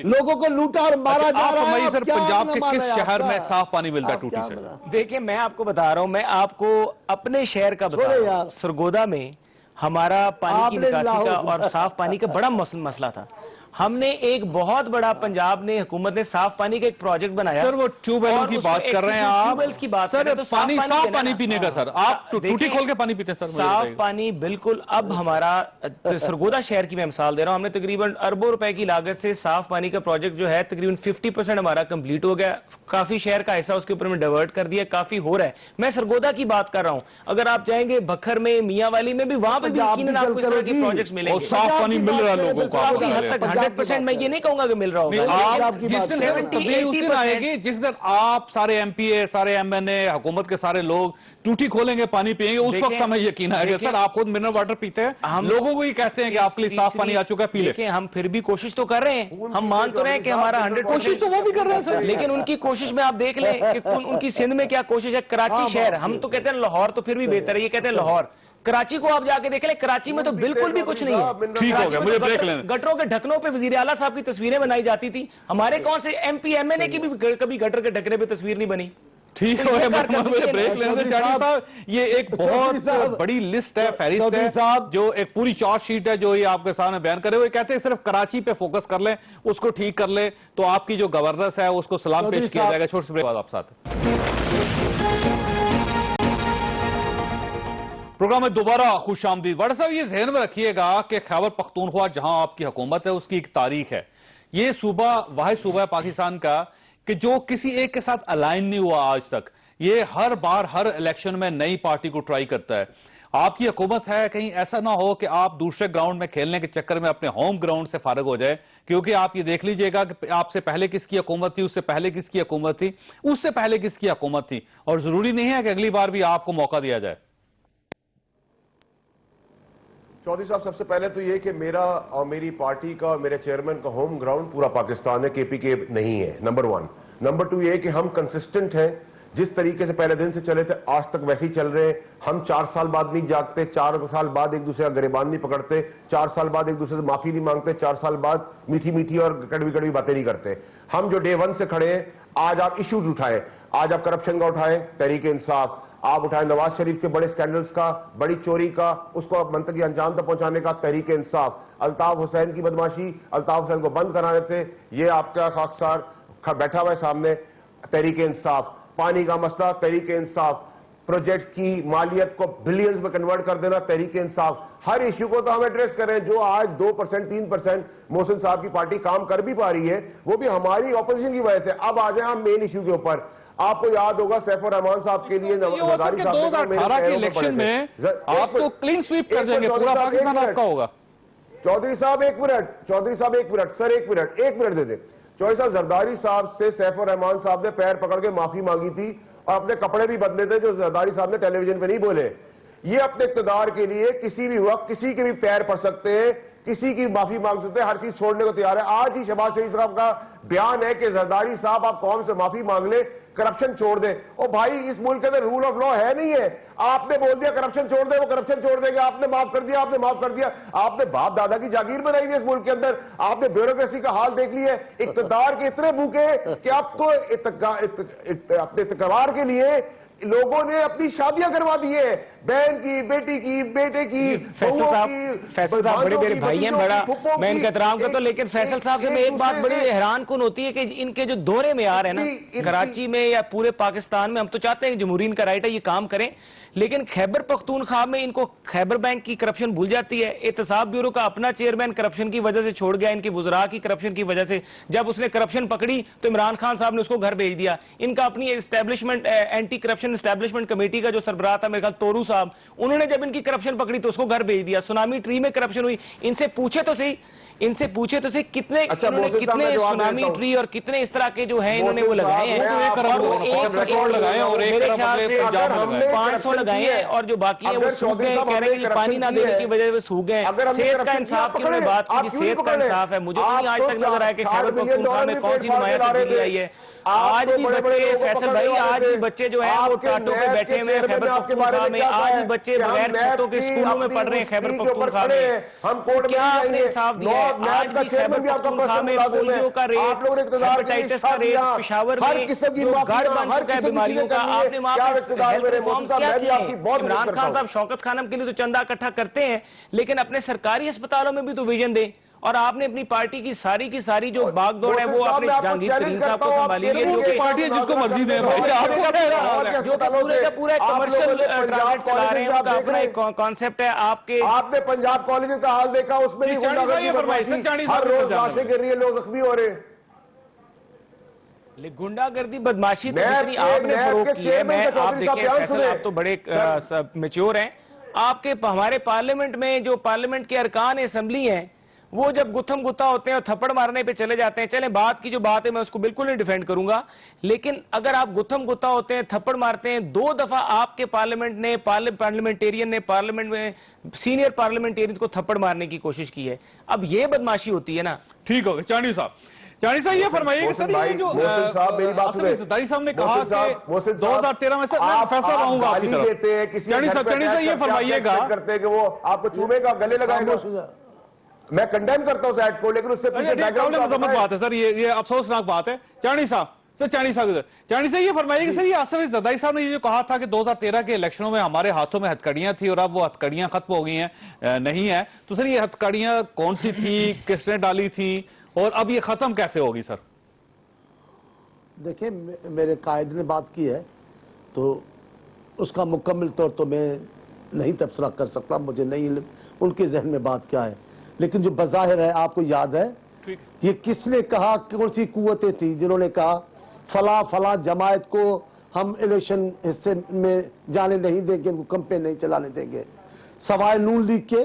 लोगों को लूटा और मारा जा रहा है। सर पंजाब के किस शहर में साफ पानी मिलता है टूटी से? देखिए मैं आपको बता रहा हूं, मैं आपको अपने शहर का बता रहा हूं। सरगोदा में हमारा पानी की निकासी का और साफ पानी का बड़ा मसला था। हमने एक बहुत बड़ा, पंजाब ने, हुकूमत ने साफ पानी का एक प्रोजेक्ट बनाया। सर वो ट्यूबवेल की बात कर रहे हैं आप? ट्यूबवेल्स की बात सर, तो पानी साफ पानी पीने का सर, आप टूटी खोल के पानी पीते हैं सर? साफ पानी बिल्कुल। अब हमारा सरगोदा शहर की मैं मिसाल दे रहा हूं, हमने तकरीबन अरबों रुपए की लागत से साफ पानी का प्रोजेक्ट जो है तकरीबन 50% हमारा कंप्लीट हो गया। काफी शहर का हिस्सा उसके ऊपर में डाइवर्ट कर दिया, काफी हो रहा है। मैं सरगोदा की बात कर रहा हूं। अगर आप जाएंगे बखर में, मियावाली में भी, वहां पे भी यकीनन आपको इस तरह के प्रोजेक्ट्स मिलेंगे। साफ पानी मिल रहा है लोगों को काफी हद तक 100%। मैं ये नहीं कहूंगा कि मिल रहा होगा। जिस दिन आप सारे एमपीए, सारे एमएनए, हुकूमत के सारे लोग टूटी खोलेंगे, पानी पिएंगे, उस वक्त हमें यकीन आएगा। सर आप खुद मिनरल वाटर पीते हैं, हम लोगों को ही कहते हैं कि आपके लिए साफ पानी आ चुका है, पी ले। हम फिर भी कोशिश तो कर रहे हैं, हम मान तो रहे हैं कि हमारा 100%। कोशिश तो वो भी कर रहे हैं सर, लेकिन उनकी कोशिश में आप देख लें कि उनकी सिंध में क्या कोशिश है। कराची शहर, हम तो कहते हैं लाहौर तो फिर भी बेहतर है, ये कहते हैं लाहौर। कराची को आप जाके देख ले, कराची में तो बिल्कुल भी कुछ नहीं है। ठीक हो गया, मुझे ब्रेक लेने। गटरों के ढकनों पे वजीर आला साहब की तस्वीरें बनाई जाती थी। हमारे कौन से एमपी एमएनए की भी कभी गटर के ढकने पे तस्वीर नहीं बनी। ठीक हो गया, मुझे ब्रेक लेने से। चांडी साहब ये एक बहुत बड़ी लिस्ट है, फहरिस्त है, जो एक पूरी चार्जशीट है जो ये आपके सामने बयान करे हुए। कहते हैं सिर्फ कराची पे फोकस कर ले, उसको ठीक कर ले तो आपकी जो गवर्नेंस है उसको सलाम पेश किया जाएगा। छोटे से ब्रेक बाद आप साथ प्रोग्राम में दोबारा खुश आमदीद। वाडा साहब ये जहन में रखिएगा कि खैबर पख्तूनख्वा जहां आपकी हुकूमत है उसकी एक तारीख है। ये सूबा वाहिद सूबा है पाकिस्तान का कि जो किसी एक के साथ अलाइन नहीं हुआ आज तक। ये हर बार हर इलेक्शन में नई पार्टी को ट्राई करता है। आपकी हुकूमत है, कहीं ऐसा ना हो कि आप दूसरे ग्राउंड में खेलने के चक्कर में अपने होम ग्राउंड से फारिग हो जाए। क्योंकि आप ये देख लीजिएगा कि आपसे पहले किसकी हुकूमत थी, उससे पहले किसकी हुकूमत थी, उससे पहले किसकी हुकूमत थी, और जरूरी नहीं है कि अगली बार भी आपको मौका दिया जाए। चौधरी साहब, सबसे पहले तो ये कि मेरा और मेरी पार्टी का और मेरे चेयरमैन का होम ग्राउंड पूरा पाकिस्तान है, केपीके नहीं है, नंबर 1। नंबर 2 ये कि हम कंसिस्टेंट हैं, जिस तरीके से पहले दिन से चले थे आज तक वैसे ही चल रहे हैं। हम 4 साल बाद नहीं जागते, 4 साल बाद एक दूसरे का गिरबान नहीं पकड़ते, 4 साल बाद एक दूसरे से माफी नहीं मांगते, 4 साल बाद मीठी मीठी और कड़वी कड़वी बातें नहीं करते। हम जो डे 1 से खड़े हैं, आज आप इश्यूज उठाएं, आज आप करप्शन का उठाएं, तहरीक इंसाफ, आप उठाएं नवाज शरीफ के बड़े स्कैंडल्स का, बड़ी चोरी का, उसको आप मंतकी अंजाम तक पहुंचाने का, तहरीक इंसाफ, अल्ताफ हुसैन की बदमाशी, अल्ताफ हुसैन को बंद कराने थे, ये आपका खाकसार बैठा हुआ है सामने, तहरीक इंसाफ, पानी का मसला, तहरीक इंसाफ, प्रोजेक्ट की मालियत को बिलियंस में कन्वर्ट कर देना, तहरीक इंसाफ। हर इश्यू को तो हम एड्रेस करें। जो आज 2% 3% मोहसिन साहब की पार्टी काम कर भी पा रही है, वो भी हमारी ऑपोजिशन की वजह से। अब आ जाए हम मेन इश्यू के ऊपर। आपको याद होगा सैफुर रहमान साहब के लिए 2018 के इलेक्शन में आप तो क्लीन स्वीप कर देंगे, पूरा पाकिस्तान आपका होगा। चौधरी साहब एक मिनट, चौधरी साहब एक मिनट, सर एक मिनट दे दे। चौधरी साहब, जरदारी साहब से सैफुर रहमान साहब ने पैर पकड़ के माफी मांगी थी और अपने कपड़े भी बदले थे, जो जरदारी साहब ने टेलीविजन पे नहीं बोले। ये अपने इक्तदार के लिए किसी भी वक्त किसी के भी पैर पड़ सकते हैं, किसी की माफी मांग सकते हैं, हर चीज छोड़ने को तैयार है। आज ही शहबाज शरीफ साहब का बयान है कि जरदारी साहब आप कौम से माफी मांग ले, करप्शन छोड़ दे। ओ भाई, इस मुल्क के अंदर रूल ऑफ लॉ है नहीं है। आपने बोल दिया करप्शन छोड़ दे, वो करप्शन छोड़ देंगे। आपने माफ कर दिया, आपने माफ कर दिया। आपने बाप दादा की जागीर बनाई हुई इस मुल्क के अंदर। आपने ब्यूरोक्रेसी का हाल देख लिया। इक्तदार के इतने भूखे कि अब तो अपने इतकार के लिए लोगों ने अपनी शादियां करवा दी है। बहन की, बेटी की, बेटे की, फैसल साहब बड़े मेरे भाई हैं, बड़ा मैं इनका एहतराम करता हूं, लेकिन फैसल साहब से मैं एक बात बड़ी हैरान कुन होती है कि इनके जो दोहरे में आ रहे हैं ना, कराची में या पूरे पाकिस्तान में, हम तो चाहते हैं कि जमहूरी इनका राइट है ये काम करें, लेकिन खैबर पख्तूनख्वा में इनको खैबर बैंक की करप्शन भूल जाती है। एहतसाब ब्यूरो का अपना चेयरमैन करप्शन की वजह से छोड़ गया, इनके वुज़रा की करप्शन की वजह से। जब उसने करप्शन पकड़ी तो इमरान खान साहब ने उसको घर भेज दिया। इनका अपनी establishment anti corruption establishment committee का जो सरबराह था मेरे ख्याल तोरू साहब, उन्होंने जब इनकी करप्शन पकड़ी तो उसको घर भेज दिया। सुनामी ट्री में करप्शन हुई, इनसे पूछे तो सही कितने कितने सुनामी ट्री और कितने इस तरह के जो है इन्होंने वो लगाए हैं, और मेरे ख्याल से 500 लगाए हैं, और जो बाकी है वो सूख गए, कह रहे हैं कि पानी ना देने की वजह से सूख गए। सेहत का इंसाफ की उन्होंने बात की, सेहत का इंसाफ है, मुझे तो नहीं आज तक नजर आया कि खैबर पख्तूनख्वा में कौन सी नुमाया तब्दीली आई है। आज भी बच्चे, फैसल भाई, आज भी बच्चे जो है वो टाटों पे बैठे हुए हैं खैबर पख्तूनख्वा में, आज भी बच्चे बगैर छतों के स्कूलों में पढ़ रहे हैं खैबर पख्तूनख्वा में। क्या आपने इंसाफ दिया है? आज भी खैबर पख्तूनख्वा में पोलियो का रेट, हेपेटाइटिस का रेट, पेशावर में जो गढ़ बन चुका है बीमारियों का, आपने वहां पर हेल्थ रिफॉर्म्स क्या किए हैं? इमरान खान साहब शौकत खानम के लिए तो चंदा इकट्ठा करते हैं, लेकिन अपने सरकारी अस्पतालों में भी तो विजन दें। और आपने अपनी पार्टी की सारी जो भागदौड़ है वो आपने जहांगीर तरीन साहब को संभाली है, जो कि पार्टी है जिसको मर्जी दे भाई, जो कि पूरे का पूरा कमर्शियल ट्रांजिट चला रहे हैं, उनका अपना एक कॉन्सेप्ट है। आपने पंजाब कॉलेज का हाल देखा, उसमें भी हर रोज लाशें गिर रही है, लोग जख्मी हो रहे हैं। गुंडागर्दी बदमाशी तो जितनी आपने फरोग की है, मैं आप देखिए फैसल, आप तो बड़े मैच्योर हैं, आपके हमारे पार्लियामेंट में जो पार्लियामेंट के अरकान असेंबली हैं वो जब गुत्थम गुत्ता होते हैं और थप्पड़ मारने पे चले जाते हैं, चलें बात की जो बात है मैं उसको बिल्कुल नहीं डिफेंड करूंगा, लेकिन अगर आप गुत्थम गुत्ता होते हैं, थप्पड़ मारते हैं, 2 दफा आपके पार्लियामेंट ने पार्लियामेंटेरियन ने पार्लियामेंट में सीनियर पार्लियामेंटेरियन को थप्पड़ मारने की कोशिश की है, अब ये बदमाशी होती है ना। ठीक हो गया चांदी साहब ये फरमाइए कि सर ये जो मेरी बात सुनिए, सत्तारी साहब ने कहा कि 2013 में से मैं फैसला रहूंगा आपकी तरफ, चांदी साहब ये फरमाइएगा करते हैं कि वो आपको चूमेगा, गले लगाएगा। मैं कंडेम करता हूं एक्ट को, लेकिन उससे पीछे बैकग्राउंड बात है सर, ये अफसोसनाक बात है। चांदी साहब ये फरमाइए कि सर ये आसिफ जरदारी साहब ने ये जो कहा था कि 2013 के इलेक्शनों में हमारे हाथों में हथकड़ियां थी और अब वो हथकड़ियां खत्म हो गई हैं, नहीं है, तो सर ये हथकड़ियां कौन सी थी, किसने डाली थी और अब ये खत्म कैसे होगी? सर देखिए, मेरे कायद ने बात की है तो उसका मुकम्मल तौर तो मैं नहीं तबसरा कर सकता, मुझे नहीं उनके जहन में बात क्या है, लेकिन जो बज़ाहिर है आपको याद है ये किसने कहा, कौन सी कुव्वतें थी जिन्होंने कहा फला जमायत को हम इलेक्शन हिस्से में जाने नहीं देंगे, उनको कैंपेन नहीं चलाने देंगे, सवाए नून लीग के,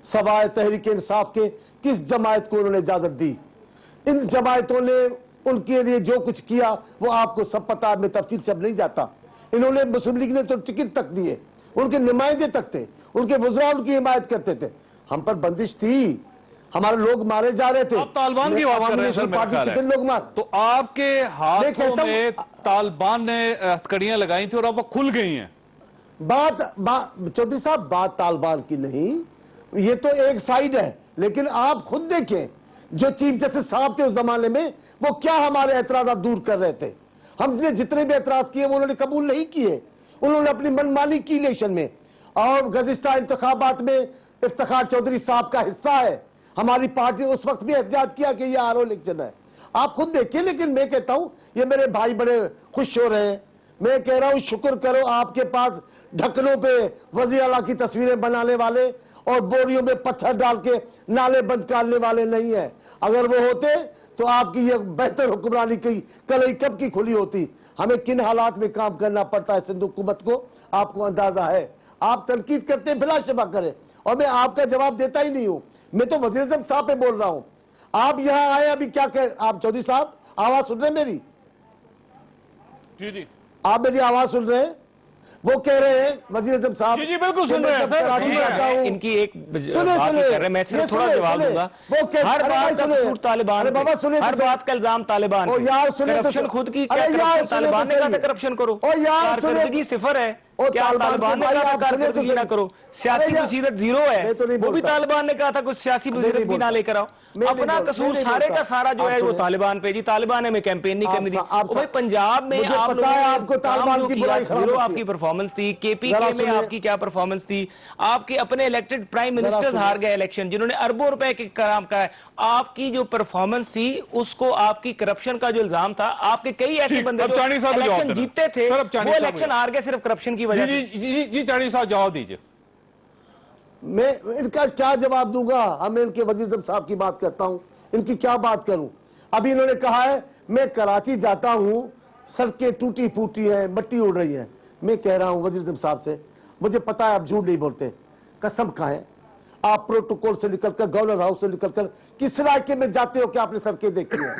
सवाए तहरीक इंसाफ के, किस जमायत को उन्होंने इजाजत दी? इन जमायतों ने उनके लिए जो कुछ किया वो आपको सब पता है, मैं तफसील से अब नहीं जाता। इन्होंने मुस्लिम लीग ने तो टिकट तक दिए, उनके नुमाइंदे तक थे, उनके वज़रा उनकी हिमायत करते थे, हम पर बंदिश थी, हमारे लोग मारे जा रहे थे। आप तालिबान की बात कर रहे हैं सर, कितने लोग मार, तो आपके हाथों में तालिबान ने हथकड़ियां लगाई थी और अब वो खुल गई हैं। बात चौधरी साहब, बात तालिबान की नहीं, ये तो एक साइड है, लेकिन आप खुद देखें जो चीफ जस्टिस साहब थे उस जमाने में वो क्या हमारे एतराज़ात दूर कर रहे थे। हमने जितने भी एतराज किए वो उन्होंने कबूल नहीं किए, उन्होंने अपनी मनमानी की इलेक्शन में, और गुज़िश्ता इंतखाबात में इफ्तिखार चौधरी साहब का हिस्सा है, हमारी पार्टी उस वक्त भी एहतियात किया कि ये आरओ इलेक्शन है, आप खुद देखिए। लेकिन मैं कहता हूं ये मेरे भाई बड़े खुश हो रहे हैं, मैं कह रहा हूं शुक्र करो आपके पास ढक्कनों पे वज़ीर आला की तस्वीरें बनाने वाले और बोरियों में पत्थर डाल के नाले बंद करने वाले नहीं है। अगर वो होते तो आपकी ये बेहतर हुक्मरानी की कलई कब की खुली होती। हमें किन हालात में काम करना पड़ता है सिंध हुकूमत को आपको अंदाजा है। आप तनकीद करते हैं, बिला शबा करें, और मैं आपका जवाब देता ही नहीं हूं, मैं तो वज़ीर आज़म साहब पे बोल रहा हूं। आप यहां आए अभी क्या कह, आप चौधरी साहब आवाज सुन रहे हैं मेरी? जी आप मेरी आवाज सुन रहे हैं? वो कह रहे हैं वज़ीर आज़म साहब, जी बिल्कुल सुन रहे हैं सर। इनकी एक बात कर रहे, मैं सिर्फ थोड़ा जवाब दूंगा। हर बात का कसूर तालिबान, हर बात का इल्जाम तालिबान, करप्शन खुद की, तालिबान ने कहा था करप्शन करो, कारकर्दगी सिफर है, और क्या तालिबान ने भाई कहा आप कारकर्दगी सुने ना तो करो, सियासी अरे यार, बसीरत जीरो है, मैं तो नहीं वो भी बोलता। तालिबान ने कहा था कुछ सियासी बसीरत भी ना लेकर आओ। अपना कसूर सारे का सारा जो है वो तालिबान पे, जी तालिबान ने हमें कैंपेन नहीं करनी दी। भाई पंजाब में आप लोगों ने आपको तालिबान की बुराई जीरो आपकी परफॉर्मेंस थी, केपीके में आपकी क्या परफॉर्मेंस थी, आपके अपने इलेक्टेड प्राइम मिनिस्टर्स हार गए इलेक्शन जिन्होंने अरबों रुपए के काम का है, आपकी जो परफॉर्मेंस थी उसको आपकी करप्शन का जो इल्जाम था, आपके कई ऐसे बंदे जो इलेक्शन जीतते थे वो इलेक्शन हार गए सिर्फ करप्शन की वजह से। जी चाणी साहब जवाब दीजिए। मैं इनका क्या जवाब दूंगा? अब मैं इनके वजीर आज़म साहब की बात करता हूं, इनकी क्या बात करूं? अभी इन्होंने कहा है मैं कराची जाता हूं, सड़कें टूटी फूटी है, मिट्टी उड़ रही है। मैं कह रहा हूं वजीर आज़म साहब से, मुझे पता है आप झूठ नहीं बोलते, कसम खाएं आप प्रोटोकॉल से निकलकर, गवर्नर हाउस से निकलकर किस इलाके में जाते हो कि आपने सड़कें देखी है?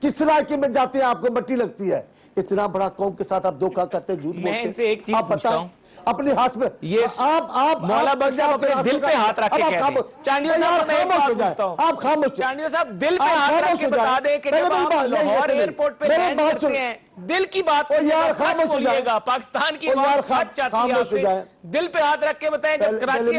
किस इलाके में जाते हैं आपको मिट्टी लगती है? इतना बड़ा कौम के साथ आप धोखा करते, झूठ बोलते। मैं इनसे एक चीज पूछता हूं, अपने हाथ में ये आप मौला बख्श साहब अपने दिल पे हाथ रख के कहते हैं। चांडियो साहब मैं एक बात पूछता हूं, आप खामोश, चांडियो साहब दिल पे हाथ रख के बता दें कि जब आप लाहौर एयरपोर्ट पे लैंड करते हैं, दिल की बात यार सच बोलिएगा, पाकिस्तान की आवाम सच चाहती है आपसे, दिल पे हाथ रख के बताएं जब कराची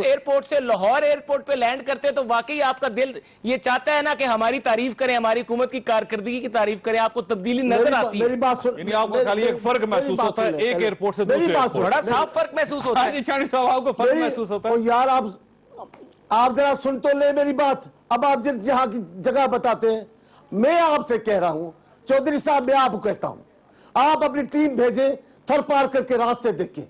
एयरपोर्ट से लाहौर एयरपोर्ट पे लैंड करते हैं तो वाकई आपका दिल ये चाहता है ना कि हमारी तारीफ करें, हमारी हुकूमत की कारकर्दगी की तारीफ करें, आपको तब्दीली नजर आती है? मेरी बात सुन, आपको खाली एक फर्क महसूस होता है एक एयरपोर्ट से दूसरे एयरपोर्ट, बड़ा साफ फर्क महसूस होता है। चाणी साहब आपको फर्क महसूस होता है? यार आप जरा सुन तो ले मेरी बात। अब आप जिस जहां की जगह बताते हैं, मैं आपसे कह रहा हूं चौधरी साहब, मैं आपको कहता हूं आप अपनी टीम भेजें, थर पार करके रास्ते देखें,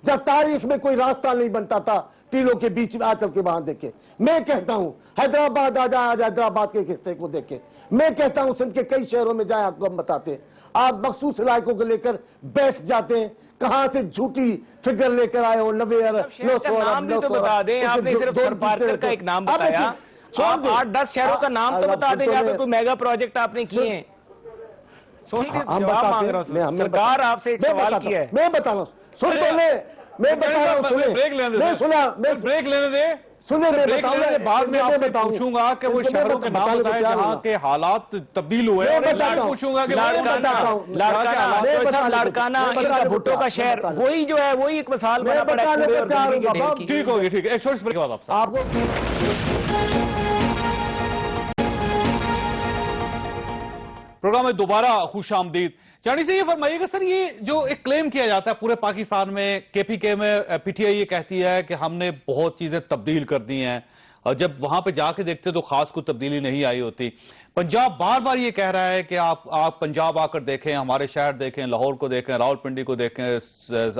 जब तारीख में कोई रास्ता नहीं बनता था टीलों के बीच में आचल के वहां देखे। मैं कहता हूं हैदराबाद आ जाए, आज हैदराबाद के हिस्से को देखे। मैं कहता हूं सिंध के कई शहरों में जाए, आपको हम बताते हैं। आप मखसूस इलाकों को लेकर बैठ जाते हैं, कहां से झूठी फिगर लेकर आए हो, 90 अरब, 900 अरब, तो बता दें, आपने सिर्फ सरपारकर का एक नाम बताया, 8-10 शहरों का नाम तो बता दें जहां पे कोई मेगा प्रोजेक्ट आपने किए हैं। सुन जवाब मांग रहा हूं, सरकार आपसे एक सवाल किया है, मैं बता रहा हूं, सुन तो ले, मैं बता रहा हूं, सुने, ब्रेक लेने दे, मैं सुना, मैं ब्रेक लेने दे, सुने, मैं ब्रेक लेने दे, बाद में आपसे पूछूंगा कि वो शहरों के नाम बताए जहां के हालात तब्दील हुए, और पूछूंगा कि लाड़काना इनका भुट्टो का शहर, वही जो है वही एक मिसाल बना पड़ा है। ठीक होगी, ठीक है, एक छोटे ब्रेक के बाद आपसे प्रोग्राम में दोबारा खुश आमदीद। चाणी से ये फरमाइएगा सर, ये जो एक क्लेम किया जाता है पूरे पाकिस्तान में, केपीके में पीटीआई ये कहती है कि हमने बहुत चीजें तब्दील कर दी हैं, और जब वहां पे जाके देखते तो खास कोई तब्दीली नहीं आई होती। पंजाब बार बार ये कह रहा है कि आप पंजाब आकर देखें, हमारे शहर देखें, लाहौर को देखें, रावलपिंडी को देखें,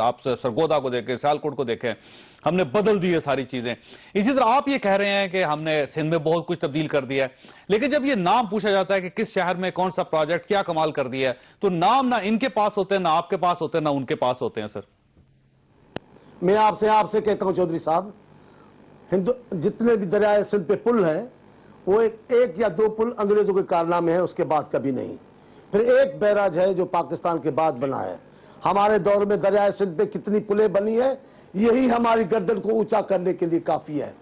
आप सरगोदा को देखें, सियालकोट को देखें, हमने बदल दी है सारी चीजें। इसी तरह आप ये कह रहे हैं कि हमने सिंध में बहुत कुछ तब्दील कर दिया है, लेकिन जब ये नाम पूछा जाता है कि किस शहर में कौन सा प्रोजेक्ट क्या कमाल कर दिया है, तो नाम ना इनके पास होते हैं, ना आपके पास होते हैं, ना उनके पास होते हैं। सर मैं आपसे कहता हूं चौधरी साहब, जितने भी दरियाए सिंध पे पुल हैं, वो एक या दो पुल अंग्रेजों के कारनामे हैं, उसके बाद कभी नहीं। फिर एक बैराज है जो पाकिस्तान के बाद बना है। हमारे दौर में दरियाए सिंध पे कितनी पुलें बनी है, यही हमारी गर्दन को ऊंचा करने के लिए काफी है।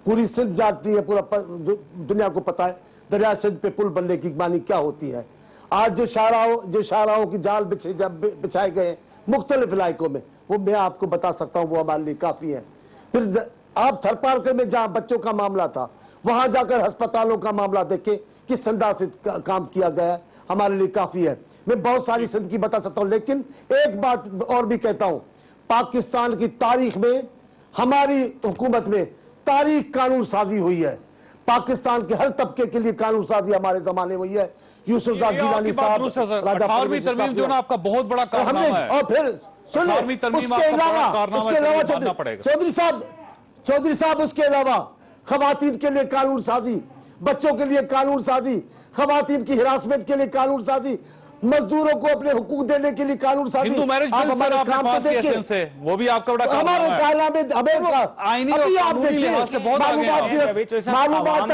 पूरी सिंध जानती है, पूरा दुनिया को पता है दरियाए सिंध पे पुल बनने की मानी क्या होती है। आज जो शाहराहों की जाल बिछाए गए मुख्तलिफ इलाकों में, वो मैं आपको बता सकता हूँ, वो हमारे लिए काफी है। फिर आप थरपारकर में जहां बच्चों का मामला था, वहां जाकर अस्पतालों का मामला देखे किस अंदाज से काम किया गया, हमारे लिए काफी है। मैं बहुत सारी सिंध की बता सकता हूं, लेकिन एक बात और भी कहता हूं, पाकिस्तान की तारीख में, हमारी हुकूमत में तारीख कानून साजी हुई है। पाकिस्तान के हर तबके के लिए कानून साजी हमारे जमाने में हुई है। यूसुफ गिलानी साहब, 18वीं तरमीम जो ना आपका बहुत बड़ा कारनामा है। और फिर सुनिए, उसके अलावा चौधरी साहब उसके अलावा खवातीन के लिए कानून साजी, बच्चों के लिए कानून साजी, खवातीन की हिरासमेंट के लिए कानून साजी, मजदूरों को अपने हुकूक देने के लिए कानून साजी। हिंदू मैरिज बिल सर आपके पास की एसेंस है, वो भी आपका बड़ा कारनामा है। हमारे कारनामे आईनी और कानूनी लिहाज से बहुत आगे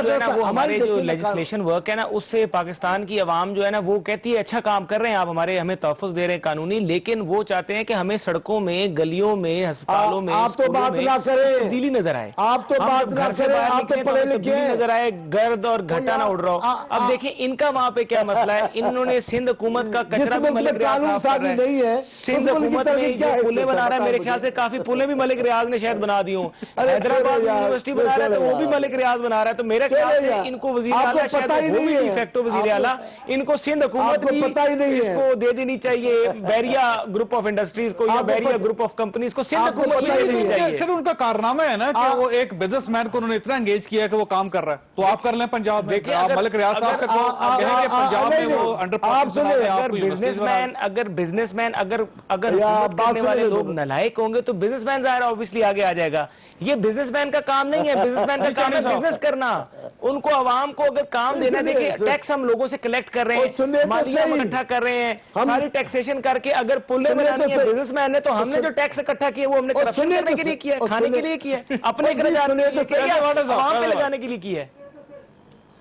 हैं। हमारे जो लेजिस्लेशन वर्क है ना, उससे पाकिस्तान की आवाम जो है ना, वो कहती है अच्छा काम कर रहे हैं आप, हमारे हमें तहफ़्फ़ुज़ दे रहे हैं कानूनी, लेकिन वो चाहते हैं कि हमें सड़कों में, गलियों में, अस्पतालों में, आप तो बात ना करें, तब्दीली नजर आए, आप तो बात ना करें, आप तो पढ़े लिखे नजर आए, गर्द और घटा ना उड़ रहा हो। अब देखिए इनका वहां पे क्या मसला है, इन्होंने सिंध हुकूमत हुकूमत का जिस कचरा भी मुल्क मलिक में रियाज कानून साफ कर साजी रहा नहीं है, है। उस सिंध मुल्क की हुकूमत तरक्की में क्या जो है, पुलें इससे बना रहा है, पता मेरे मुझे। ख्याल से काफी पुलें भी मलिक रियाज ने शायद बना दी हूं। अरे हैदराबाद छोड़ो में यार, यूनिवर्सिटी बना रहा है तो वो भी छोड़ो मलिक रियाज बना रहा है। तो मेरे छोड़ो ख्याल से यार, इनको वजीर आपको आला शायद पता ही वो नहीं भी है। डिफेक्टो वजीर आला, इनको सिंध हुकूमत आपको भी पता ही नहीं है। इसको दे देनी चाहिए, बैरिया ग्रुप ऑफ इंडस्ट्रीज को या आपको बैरिया पता- ग्रुप ऑफ कंपनीज को सिंध आपको हुकूमत पता भी ही देनी नहीं है। चाहिए। सिर्फ उनका कारनामा है ना कि वो एक बिजनेसमैन को उन्होंने इतना एंगेज किया कि वो काम कर रहा है। तो आप कर लें पंजाब में, देखिए, आप अगर- मलिक रियाज साहब से कहो, आप कहें कि पंजाब में वो अंडर आप सुनिए, अगर बिजनेसमैन अगर हुकूमत बात करने वाले सुनिए लोग लोग। नालायक होंगे तो बिजनेसमैन ज़ाहिर ऑब्वियसली आगे आ जाएगा। ये बिजनेसमैन का काम नहीं है, बिजनेसमैन का काम है बिजनेस करना। उनको आवाम को अगर काम देना, सुनिए, देखिए सुनिए। टैक्स हम लोगों से कलेक्ट कर रहे और सुनिए हैं, तो मालिया सही। इकट्ठा कर रहे हैं, हम- सारी टैक्सेशन करके अगर पुल्ले सुनिए बनानी तो है सही। बिजनेसमैन ने, तो हमने जो टैक्स इकट्ठा किया वो हमने और करप्शन सुनिए करने तो के लिए सही। किया है, और खाने के सुनिए- लिए किया है, अपने और जी, खर्चात सुनिए के लिए तो किया सही। है, What is that? आवाम पे What is that? लगाने के लिए किया है।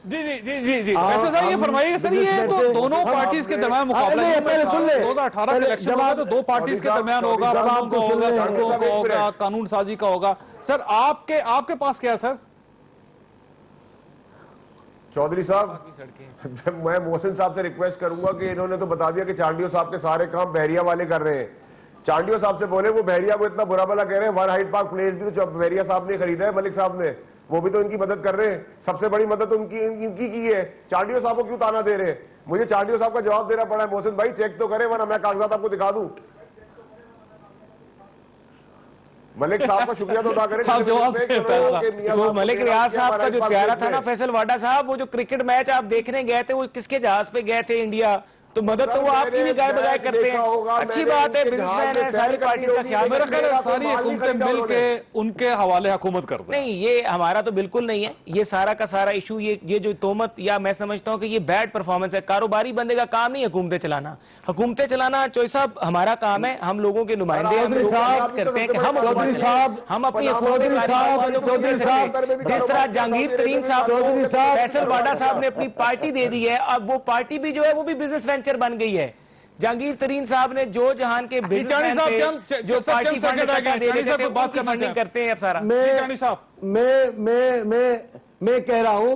जी जी जी जी जी वैसे सर ये फरमाइए सर, ये तो दोनों पार्टीज के दरमियान मुकाबला नहीं, पहले सुन ले। 2018 के पहले इलेक्शन होगा तो दो पार्टीज के दरमियान होगा, जवाब रास्तों का तो सुन होगा, ले। सड़कों का होगा, कानून साजी का होगा। सर आपके पास क्या है सर? चौधरी साहब, मैं मोहसिन साहब से रिक्वेस्ट करूंगा कि इन्होंने तो बता दिया कि चांडियो साहब के सारे काम बहरिया वाले कर रहे हैं। चांडियो साहब से बोले, वो बहरिया को इतना बुरा भला कह रहे हैं, वन हाइट पार्क प्लेस भी तो बहरिया साहब ने खरीदा है, मलिक साहब ने, वो भी तो इनकी मदद कर रहे हैं। सबसे बड़ी मदद उनकी इनकी की है। चांडियो साहब को क्यों ताना दे रहे हैं? मुझे चांडियो साहब का जवाब देना पड़ा है। मोहसिन भाई चेक तो करें, वरना मैं कागजात आपको दिखा दूं। मलिक साहब का शुक्रिया तो अदा करें। आप जवाब दे वो मलिक रियाज साहब का जो प्यारा था ना फैसल वाडा साहब, वो जो क्रिकेट मैच आप देखने गए थे, वो किसके जहाज पे गए थे इंडिया? तो मदद तो वो आपकी भी गाय बगाए करते हैं। अच्छी बात है, बिजनेसमैन है, सारी पार्टी का ख्याल मेरा रखते ख्याल हैं। है सारी हुकूमतें मिल के उनके हवाले हुकूमत करते हैं। नहीं, ये हमारा तो बिल्कुल नहीं है। ये सारा का सारा इशू, ये जो तोहमत, या मैं समझता हूं कि ये बैड परफॉर्मेंस है। कारोबारी बंदे का काम नहीं है हुकूमतें चलाना। हुकूमतें चलाना चौधरी साहब हमारा काम है। हम लोगों के नुमाइंदे हैं, हम लोगों की बात करते हैं कि हम चौधरी साहब, हम अपनी चौधरी साहब, चौधरी साहब, जिस तरह जहांगीर तरीन साहब चौधरी को साहब, फैसल वाडा साहब ने अपनी पार्टी दे दी है, अब वो पार्टी भी जो है वो भी बिजनेस वेंचर बन गई है। जहांगीर तरीन साहब ने जो जहान के बिजनेसमैन थे, जो पार्टी फंड इकट्ठा दे देते थे, बात उनकी करना फंडिंग करते हैं अब सारा। मैं कह रहा हूं,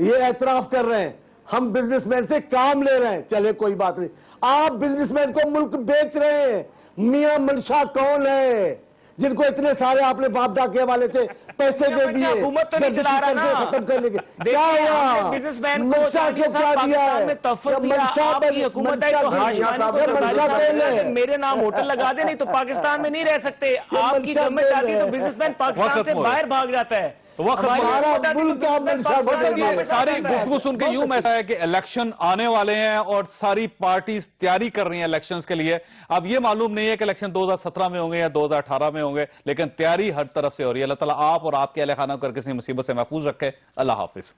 ये एतराफ कर रहे हैं, हम बिजनेसमैन से काम ले रहे हैं, चले कोई बात नहीं। आप बिजनेसमैन को मुल्क बेच रहे हैं। मियां मंशा कौन है जिनको इतने सारे आपने बाप डाके वाले से पैसे दे दिए? हुकूमत तो नहीं चला रहा ना, खत्म करने के क्या हुआ? बिजनेसमैन को मंशा को क्या दिया है? में तोहफा दिया, आपकी हुकूमत है तो हाशमानी को मंशा कौन है? मेरे नाम होटल लगा दे, नहीं तो पाकिस्तान में नहीं रह सकते। आपकी गवर्नमेंट आती है तो बिजनेसमैन पाकिस्तान से बाहर भाग जाता है। हमारा मुल्क का मंशा सर ये सारी गुफ्तगू सुन के यूं ऐसा है कि इलेक्शन आने वाले हैं और सारी पार्टीज तैयारी कर रही हैं इलेक्शंस के लिए। अब ये मालूम नहीं है कि इलेक्शन 2017 में होंगे या 2018 में होंगे, लेकिन तैयारी हर तरफ से हो रही है। अल्लाह ताला आप और आपके अहले खाना को किसी मुसीबत से महफूज रखे। अल्लाह हाफिज।